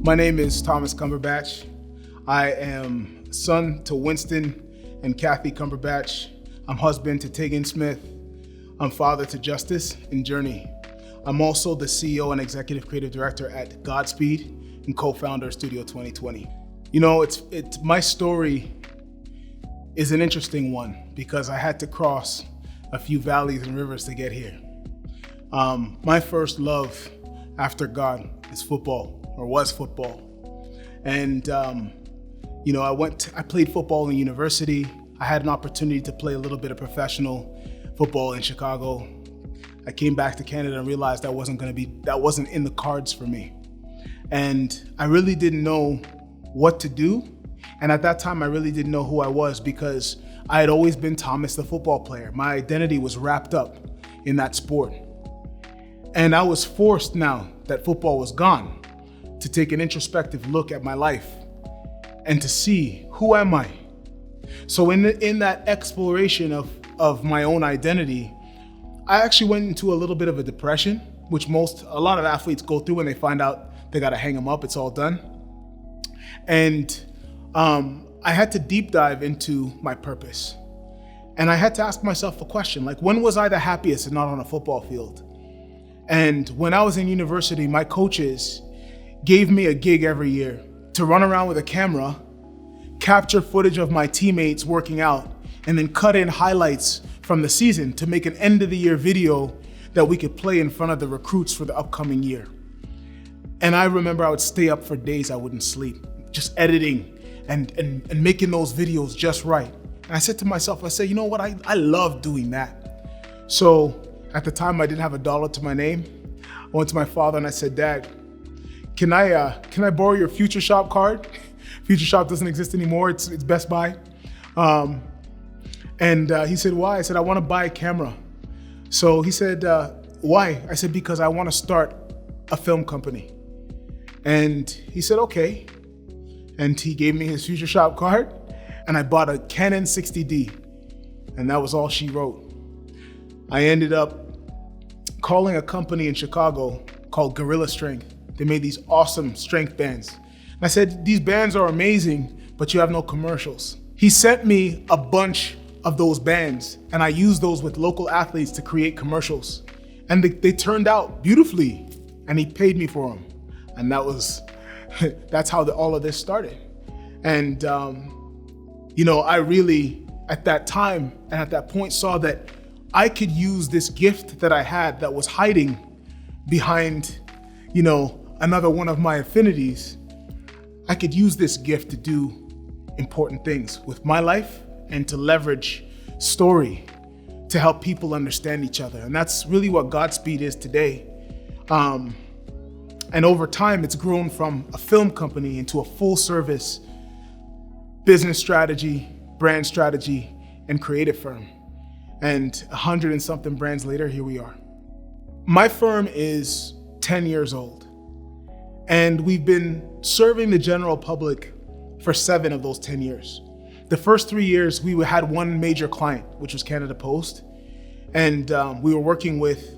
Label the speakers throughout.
Speaker 1: My name is Thomas Cumberbatch. I am son to Winston and Kathy Cumberbatch. I'm husband to Tegan Smith. I'm father to Justice and Journey. I'm also the CEO and executive creative director at Godspeed and co-founder of Studio 2020. You know, my story is an interesting one because I had to cross a few valleys and rivers to get here. My first love after God is football, or was football. And I played football in university. I had an opportunity to play a little bit of professional football in Chicago. I came back to Canada and realized that wasn't in the cards for me. And I really didn't know what to do. And at that time, I really didn't know who I was because I had always been Thomas, the football player. My identity was wrapped up in that sport. And I was forced now that football was gone to take an introspective look at my life and to see, who am I? So in that exploration of my own identity, I actually went into a little bit of a depression, which a lot of athletes go through when they find out they gotta hang them up, it's all done. And I had to deep dive into my purpose. And I had to ask myself a question, like, when was I the happiest and not on a football field? And when I was in university, my coaches gave me a gig every year to run around with a camera, capture footage of my teammates working out, and then cut in highlights from the season to make an end of the year video that we could play in front of the recruits for the upcoming year. And I remember I would stay up for days, I wouldn't sleep, just editing and making those videos just right. And I said to myself, you know what, I love doing that. So at the time I didn't have $1 to my name. I went to my father and I said, Dad, can I borrow your Future Shop card? Future Shop doesn't exist anymore, it's Best Buy. And he said, why? I said, I want to buy a camera. So he said, why? I said, because I want to start a film company. And he said, okay. And he gave me his Future Shop card and I bought a Canon 60D. And that was all she wrote. I ended up calling a company in Chicago called Gorilla Strength. They made these awesome strength bands. And I said, these bands are amazing, but you have no commercials. He sent me a bunch of those bands and I used those with local athletes to create commercials. And they turned out beautifully and he paid me for them. And that's how all of this started. And I really, at that time and at that point, saw that I could use this gift that I had that was hiding behind, another one of my affinities. I could use this gift to do important things with my life and to leverage story to help people understand each other. And that's really what Godspeed is today. And over time, it's grown from a film company into a full service business strategy, brand strategy, and creative firm. And 100 and something brands later, here we are. My firm is 10 years old. And we've been serving the general public for 7 of those 10 years. The first 3 years, we had one major client, which was Canada Post. And we were working with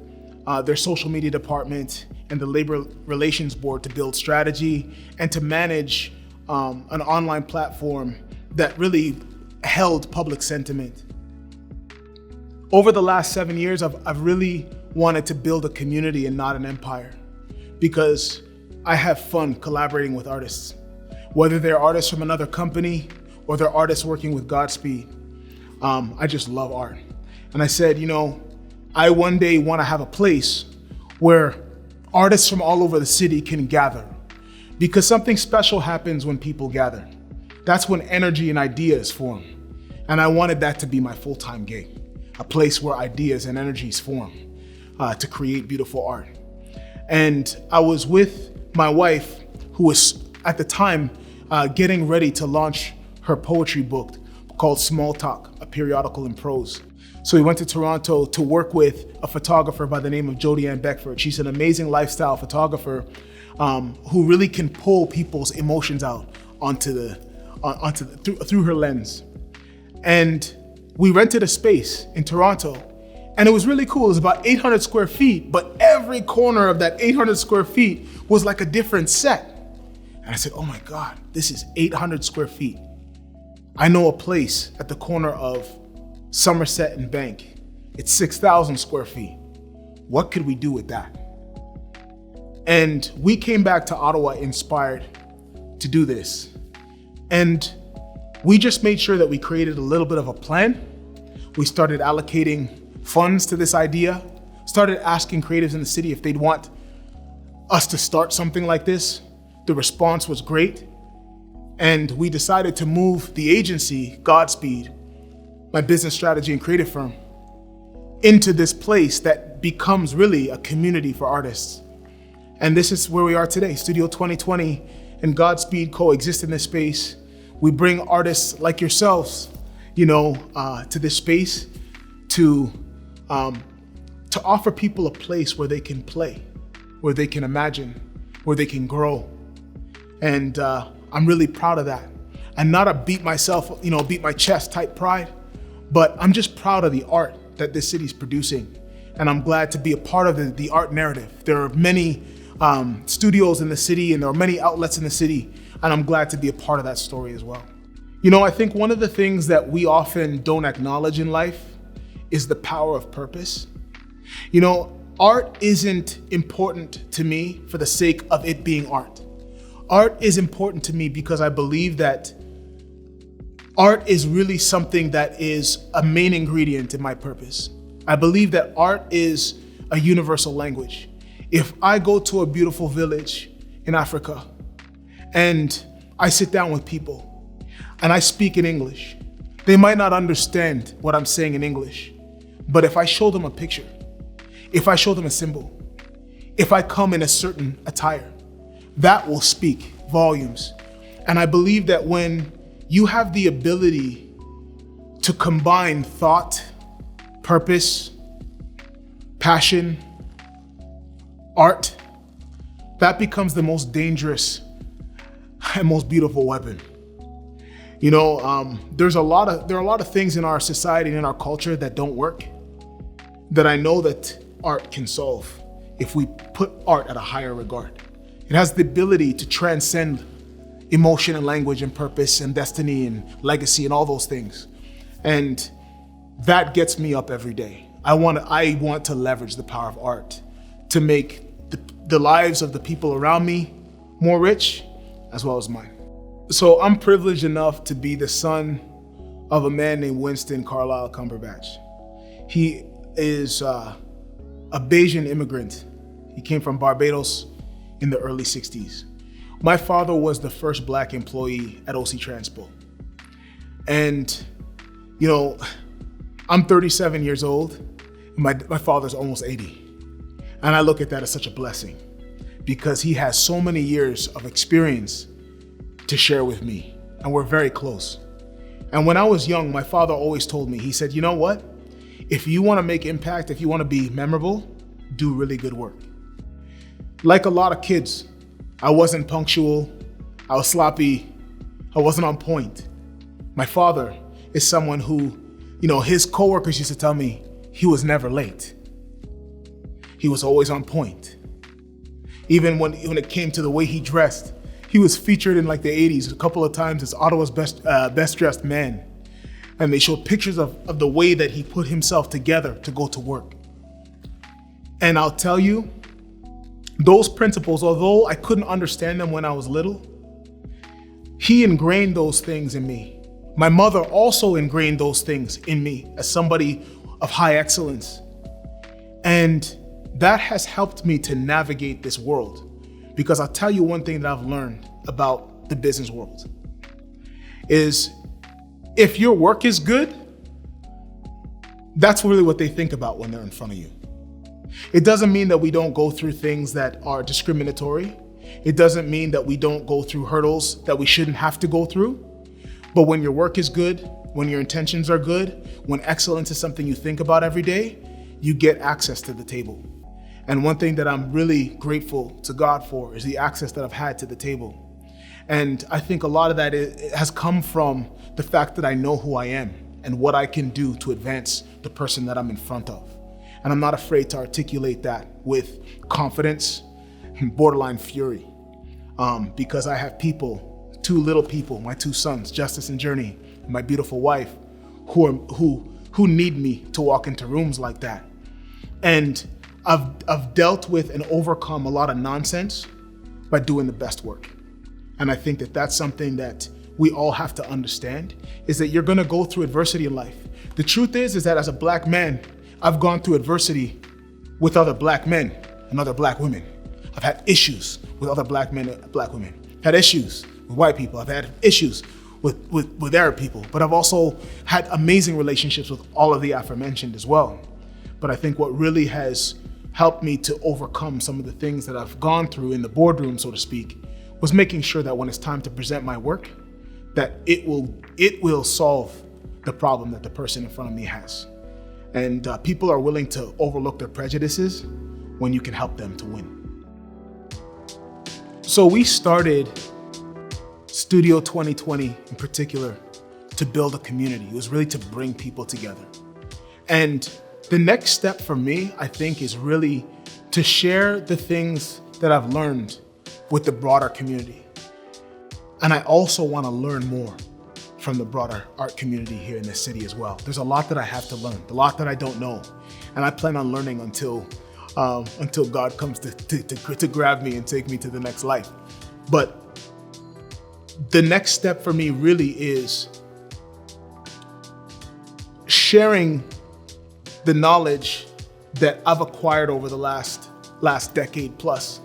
Speaker 1: their social media department and the labor relations board to build strategy and to manage an online platform that really held public sentiment. Over the last 7 years, I've really wanted to build a community and not an empire because I have fun collaborating with artists, whether they're artists from another company or they're artists working with Godspeed. I just love art. And I said, I one day want to have a place where artists from all over the city can gather because something special happens when people gather. That's when energy and ideas form. And I wanted that to be my full-time gig, a place where ideas and energies form to create beautiful art. And I was with my wife, who was at the time getting ready to launch her poetry book called Small Talk, a periodical in prose. So we went to Toronto to work with a photographer by the name of Jody Ann Beckford. She's an amazing lifestyle photographer who really can pull people's emotions out through her lens. And we rented a space in Toronto and it was really cool. It was about 800 square feet, but every corner of that 800 square feet was like a different set. And I said, oh my God, this is 800 square feet. I know a place at the corner of Somerset and Bank. It's 6,000 square feet. What could we do with that? And we came back to Ottawa inspired to do this. And we just made sure that we created a little bit of a plan. We started allocating funds to this idea, started asking creatives in the city if they'd want us to start something like this. The response was great. And we decided to move the agency, Godspeed, my business strategy and creative firm, into this place that becomes really a community for artists. And this is where we are today. Studio 2020 and Godspeed coexist in this space. We bring artists like yourselves, to this space to offer people a place where they can play, where they can imagine, where they can grow. And I'm really proud of that. And not a beat my chest type pride, but I'm just proud of the art that this city's producing. And I'm glad to be a part of the art narrative. There are many studios in the city and there are many outlets in the city, and I'm glad to be a part of that story as well. I think one of the things that we often don't acknowledge in life is the power of purpose. Art isn't important to me for the sake of it being art. Art is important to me because I believe that art is really something that is a main ingredient in my purpose. I believe that art is a universal language. If I go to a beautiful village in Africa and I sit down with people and I speak in English, they might not understand what I'm saying in English, but if I show them a picture, if I show them a symbol, if I come in a certain attire, that will speak volumes. And I believe that when you have the ability to combine thought, purpose, passion, art, that becomes the most dangerous and most beautiful weapon. There are a lot of things in our society and in our culture that don't work, that I know that art can solve if we put art at a higher regard. It has the ability to transcend emotion and language and purpose and destiny and legacy and all those things. And that gets me up every day. I want to leverage the power of art to make the lives of the people around me more rich, as well as mine. So I'm privileged enough to be the son of a man named Winston Carlisle Cumberbatch. He is a Bayesian immigrant. He came from Barbados in the early 60s. My father was the first Black employee at OC Transpo. And, I'm 37 years old, and my father's almost 80. And I look at that as such a blessing because he has so many years of experience to share with me, and we're very close. And when I was young, my father always told me, he said, you know what? If you want to make impact, if you want to be memorable, do really good work. Like a lot of kids, I wasn't punctual, I was sloppy, I wasn't on point. My father is someone who, his coworkers used to tell me he was never late. He was always on point. Even when it came to the way he dressed, he was featured in like the 80s a couple of times as Ottawa's best dressed man. And they showed pictures of the way that he put himself together to go to work. And I'll tell you, those principles, although I couldn't understand them when I was little, he ingrained those things in me. My mother also ingrained those things in me as somebody of high excellence. And that has helped me to navigate this world. Because I'll tell you one thing that I've learned about the business world is if your work is good, that's really what they think about when they're in front of you. It doesn't mean that we don't go through things that are discriminatory. It doesn't mean that we don't go through hurdles that we shouldn't have to go through. But when your work is good, when your intentions are good, when excellence is something you think about every day, you get access to the table. And one thing that I'm really grateful to God for is the access that I've had to the table. And I think a lot of that has come from the fact that I know who I am and what I can do to advance the person that I'm in front of. And I'm not afraid to articulate that with confidence and borderline fury. because I have people, two little people, my two sons, Justice and Journey, and my beautiful wife, who need me to walk into rooms like that. And I've dealt with and overcome a lot of nonsense by doing the best work. And I think that that's something that we all have to understand, is that you're gonna go through adversity in life. The truth is that as a Black man, I've gone through adversity with other Black men and other Black women. I've had issues with other Black men and Black women. I've had issues with white people. I've had issues with Arab people, but I've also had amazing relationships with all of the aforementioned as well. But I think what really has helped me to overcome some of the things that I've gone through in the boardroom, so to speak, was making sure that when it's time to present my work, that it will solve the problem that the person in front of me has. And people are willing to overlook their prejudices when you can help them to win. So we started Studio 2020 in particular to build a community. It was really to bring people together. And the next step for me, I think, is really to share the things that I've learned with the broader community. And I also want to learn more from the broader art community here in this city as well. There's a lot that I have to learn, a lot that I don't know. And I plan on learning until God comes to grab me and take me to the next life. But the next step for me really is sharing the knowledge that I've acquired over the last decade plus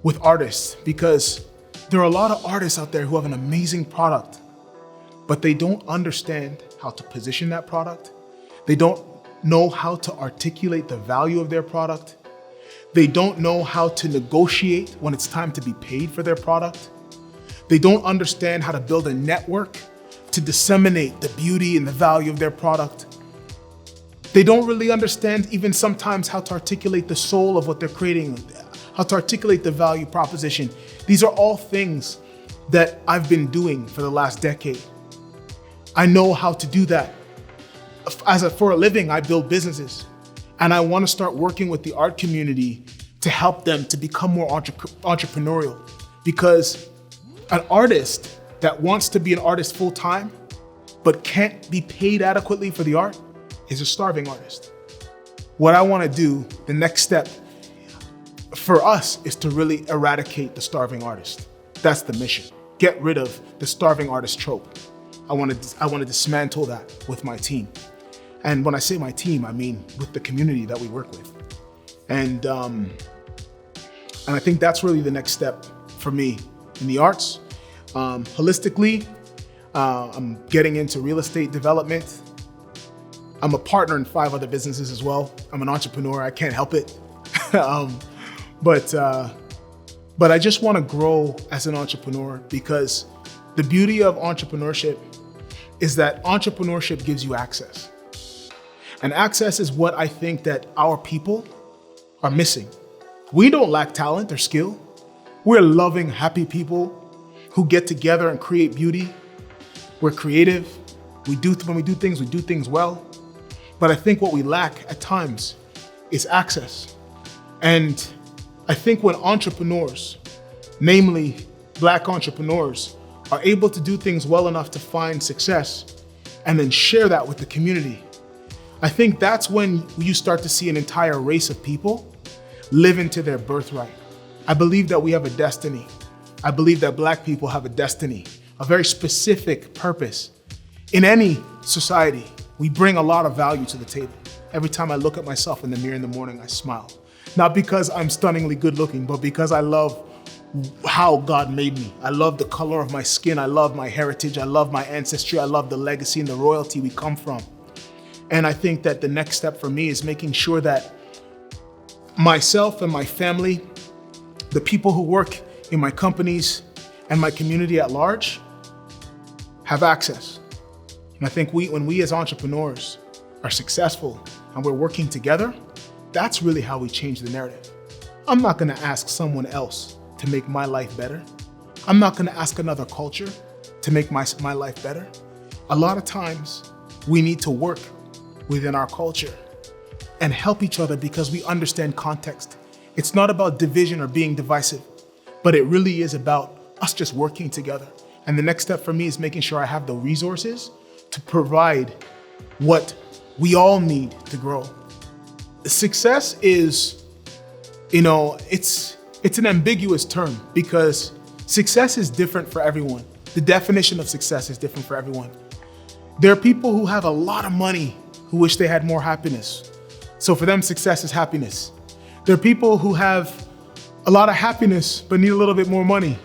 Speaker 1: with artists, because there are a lot of artists out there who have an amazing product, but they don't understand how to position that product. They don't know how to articulate the value of their product. They don't know how to negotiate when it's time to be paid for their product. They don't understand how to build a network to disseminate the beauty and the value of their product. They don't really understand even sometimes how to articulate the soul of what they're creating, how to articulate the value proposition. These are all things that I've been doing for the last decade. I know how to do that. For a living, I build businesses, and I want to start working with the art community to help them to become more entrepreneurial, because an artist that wants to be an artist full time but can't be paid adequately for the art is a starving artist. What I want to do, the next step for us, is to really eradicate the starving artist. That's the mission. Get rid of the starving artist trope. I want to dismantle that with my team. And when I say my team, I mean with the community that we work with. And I think that's really the next step for me in the arts. Holistically, I'm getting into real estate development. I'm a partner in 5 other businesses as well. I'm an entrepreneur, I can't help it. But I just want to grow as an entrepreneur, because the beauty of entrepreneurship is that entrepreneurship gives you access. And access is what I think that our people are missing. We don't lack talent or skill. We're loving, happy people who get together and create beauty. We're creative. When we do things well. But I think what we lack at times is access. And I think when entrepreneurs, namely Black entrepreneurs, are able to do things well enough to find success and then share that with the community, I think that's when you start to see an entire race of people live into their birthright. I believe that we have a destiny. I believe that Black people have a destiny, a very specific purpose. In any society, we bring a lot of value to the table. Every time I look at myself in the mirror in the morning, I smile. Not because I'm stunningly good looking, but because I love how God made me. I love the color of my skin. I love my heritage. I love my ancestry. I love the legacy and the royalty we come from. And I think that the next step for me is making sure that myself and my family, the people who work in my companies and my community at large, have access. And I think when we as entrepreneurs are successful and we're working together, that's really how we change the narrative. I'm not gonna ask someone else to make my life better. I'm not gonna ask another culture to make my life better. A lot of times we need to work within our culture and help each other because we understand context. It's not about division or being divisive. but it really is about us just working together. And the next step for me is making sure I have the resources to provide what we all need to grow. Success is, it's an ambiguous term because success is different for everyone. The definition of success is different for everyone. There are people who have a lot of money who wish they had more happiness. So for them, success is happiness. There are people who have a lot of happiness but need a little bit more money.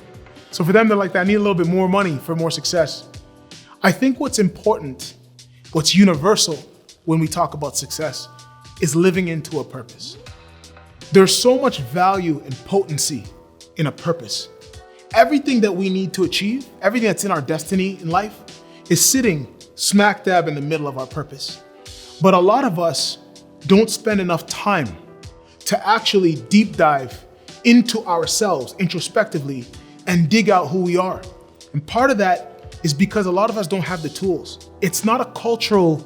Speaker 1: So for them, they're like that, I need a little bit more money for more success. I think what's important, what's universal when we talk about success is living into a purpose. There's so much value and potency in a purpose. Everything that we need to achieve, everything that's in our destiny in life is sitting smack dab in the middle of our purpose. But a lot of us don't spend enough time to actually deep dive into ourselves introspectively and dig out who we are. And part of that is because a lot of us don't have the tools. It's not a cultural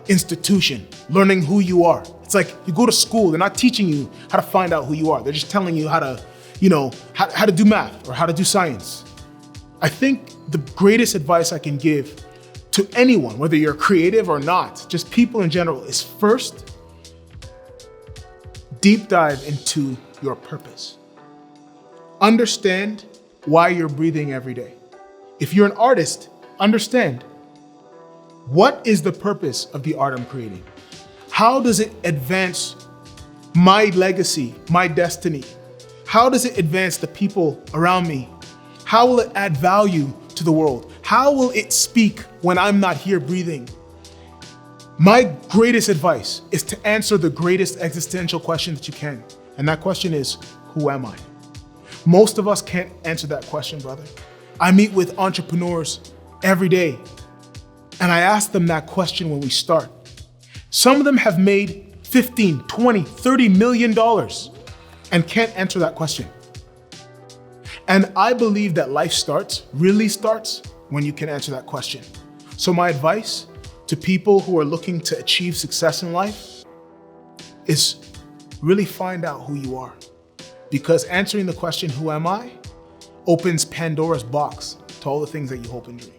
Speaker 1: institution, learning who you are. It's like you go to school, they're not teaching you how to find out who you are. They're just telling you how to, how to do math or how to do science. I think the greatest advice I can give to anyone, whether you're creative or not, just people in general, is first, deep dive into your purpose. Understand why you're breathing every day. If you're an artist, understand what is the purpose of the art I'm creating? How does it advance my legacy, my destiny? How does it advance the people around me? How will it add value to the world? How will it speak when I'm not here breathing? My greatest advice is to answer the greatest existential question that you can. And that question is, who am I? Most of us can't answer that question, brother. I meet with entrepreneurs every day, and I ask them that question when we start. Some of them have made $15, $20, $30 million and can't answer that question. And I believe that life really starts when you can answer that question. So my advice to people who are looking to achieve success in life is really find out who you are. Because answering the question, who am I, opens Pandora's box to all the things that you hope and dream.